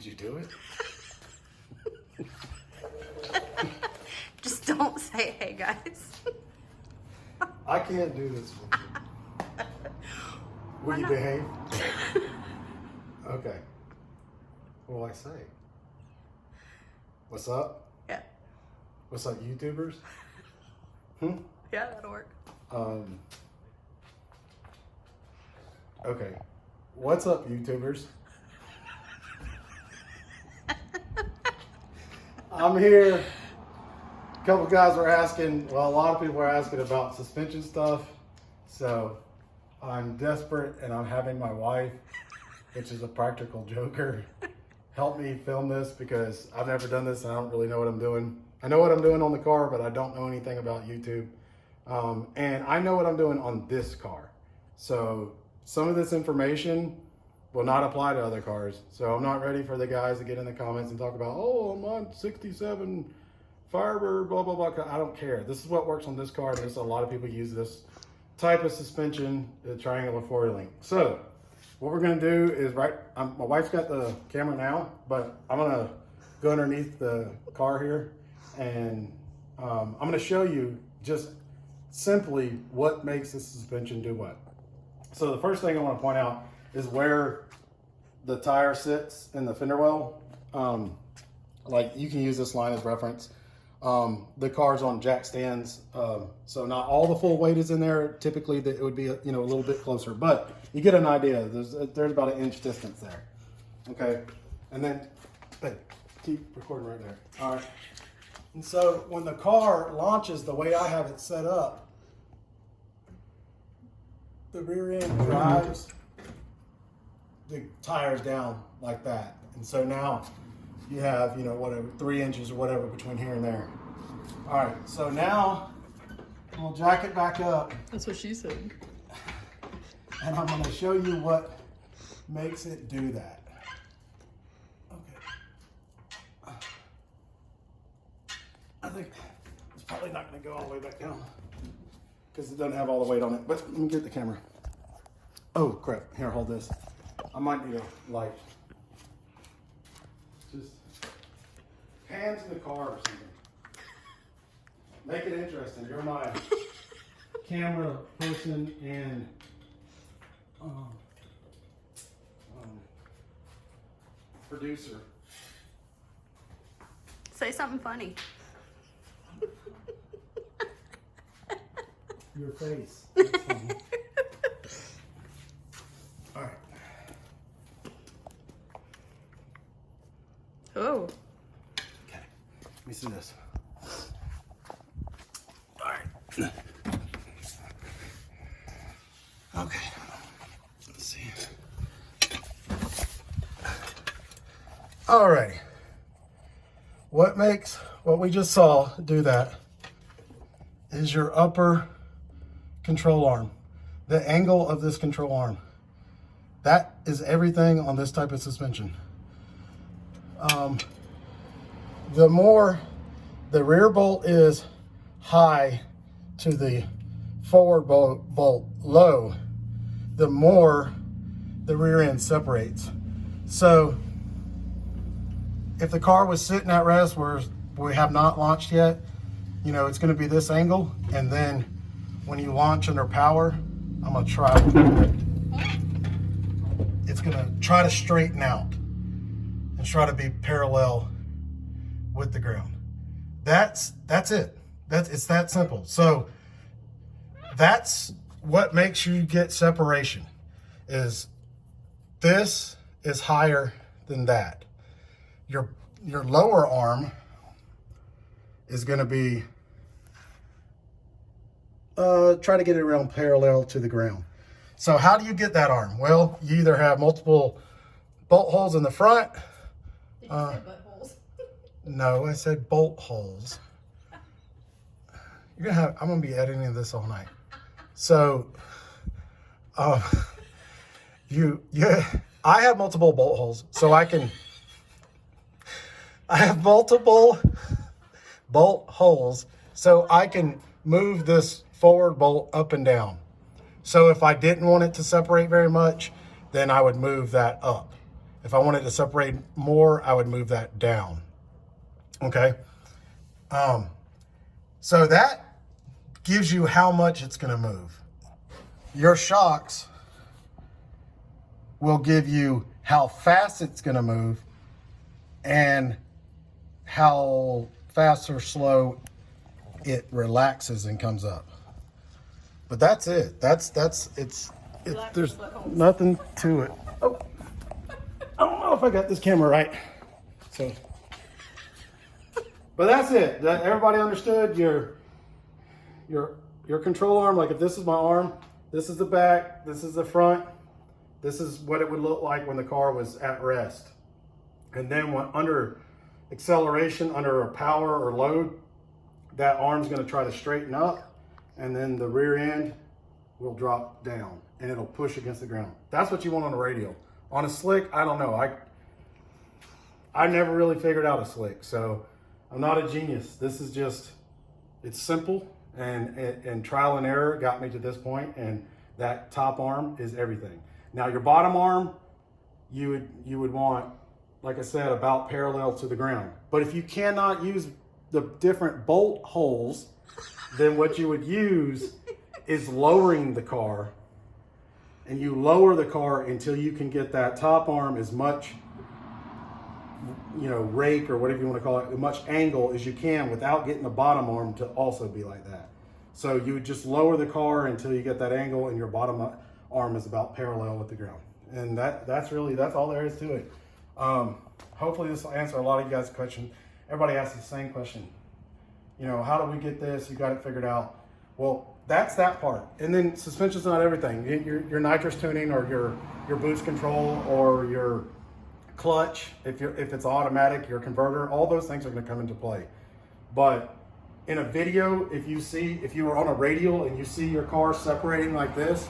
Did you do it? Just don't say hey, guys. I can't do this with you. Will you behave? Okay. What will I say? What's up? Yeah. What's up, YouTubers? Yeah, that'll work. Okay. What's up, YouTubers? I'm here. A couple guys were asking, well, a lot of people are asking about suspension stuff. So I'm desperate and I'm having my wife, which is a practical joker, help me film this because I've never done this and I don't really know what I'm doing. I know what I'm doing on the car, but I don't know anything about YouTube. And I know what I'm doing on this car. So some of this information will not apply to other cars. So I'm not ready for the guys to get in the comments and talk about, oh, I'm on 67 Firebird, blah, blah, blah. I don't care. This is what works on this car. There's a lot of people use this type of suspension, the triangular four link. So what we're gonna do is my wife's got the camera now, but I'm gonna go underneath the car here and I'm gonna show you just simply what makes this suspension do what. So the first thing I want to point out is where the tire sits in the fender well. Like you can use this line as reference. The car's on jack stands, so not all the full weight is in there. Typically, it would be a little bit closer, but you get an idea. There's about an inch distance there. Okay, and then hey, keep recording right there. All right. And so when the car launches the way I have it set up, the rear end drives the tires down like that. And so now you have, whatever, 3 inches or whatever between here and there. All right, so now we'll jack it back up. That's what she said. And I'm gonna show you what makes it do that. Okay. I think it's probably not gonna go all the way back down because it doesn't have all the weight on it, but let me get the camera. Oh crap, here, hold this. I might need a light. Just pan to the car or something. Make it interesting. You're my camera person and producer. Say something funny. Your face. That's funny. All right. Oh. Okay. Let me see this. All right. Okay. Let's see. All right. What makes what we just saw do that is your upper control arm, the angle of this control arm. That is everything on this type of suspension. The more the rear bolt is high to the forward bolt low, the more the rear end separates. So if the car was sitting at rest where we have not launched yet, it's going to be this angle, and then when you launch under power, I'm going to try. It's going to try to straighten out and try to be parallel with the ground. That's it. It's that simple. So that's what makes you get separation. Is this is higher than that. Your lower arm is going to be try to get it around parallel to the ground. So how do you get that arm? Well, you either have multiple bolt holes in the front. Did you say butt holes? No, I said bolt holes. I'm gonna be editing this all night. So, I have multiple bolt holes, so I have multiple bolt holes, so I can move this forward bolt up and down. So if I didn't want it to separate very much, then I would move that up. If I wanted to separate more, I would move that down. Okay. So that gives you how much it's going to move. Your shocks will give you how fast it's going to move and how fast or slow it relaxes and comes up. But that's it. There's nothing to it. Oh, I don't know if I got this camera right. So, but that's it. Everybody understood your control arm. Like if this is my arm, this is the back, this is the front. This is what it would look like when the car was at rest. And then when under acceleration, under a power or load, that arm's going to try to straighten up, and then the rear end will drop down and it'll push against the ground. That's what you want on a radial. On a slick, I don't know. I never really figured out a slick, so I'm not a genius. This is just, it's simple, and trial and error got me to this point, and that top arm is everything. Now your bottom arm, you would want, like I said, about parallel to the ground. But if you cannot use the different bolt holes, then what you would use is lowering the car. And you lower the car until you can get that top arm as much, rake or whatever you want to call it, as much angle as you can without getting the bottom arm to also be like that. So you would just lower the car until you get that angle and your bottom arm is about parallel with the ground. And that's all there is to it. Hopefully this will answer a lot of you guys' questions. Everybody asks the same question. How do we get this? You got it figured out. Well, that's that part. And then suspension's not everything. Your nitrous tuning or your boost control or your clutch, if it's automatic, your converter, all those things are going to come into play. But in a video, if you were on a radial and you see your car separating like this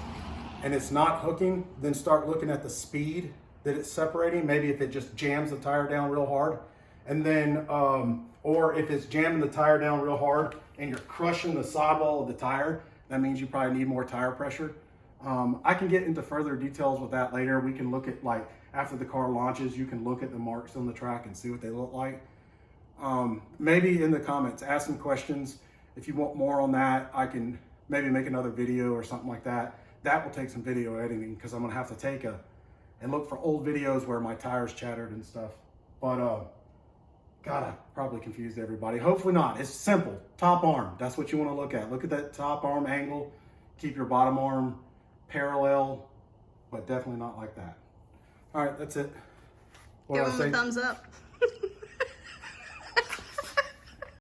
and it's not hooking, then start looking at the speed that it's separating. Maybe if it just jams the tire down real hard, and then or if it's jamming the tire down real hard and you're crushing the sidewall of the tire, that means you probably need more tire pressure. I can get into further details with that later. We can look at, like, after the car launches, you can look at the marks on the track and see what they look like. Maybe in the comments, ask some questions. If you want more on that, I can maybe make another video or something like that. That will take some video editing, because I'm gonna have to take and look for old videos where my tires chattered and stuff. But God, I probably confused everybody. Hopefully not. It's simple. Top arm, that's what you want to look at. Look at that top arm angle. Keep your bottom arm parallel, but definitely not like that. All right, that's it. Give them a thumbs up.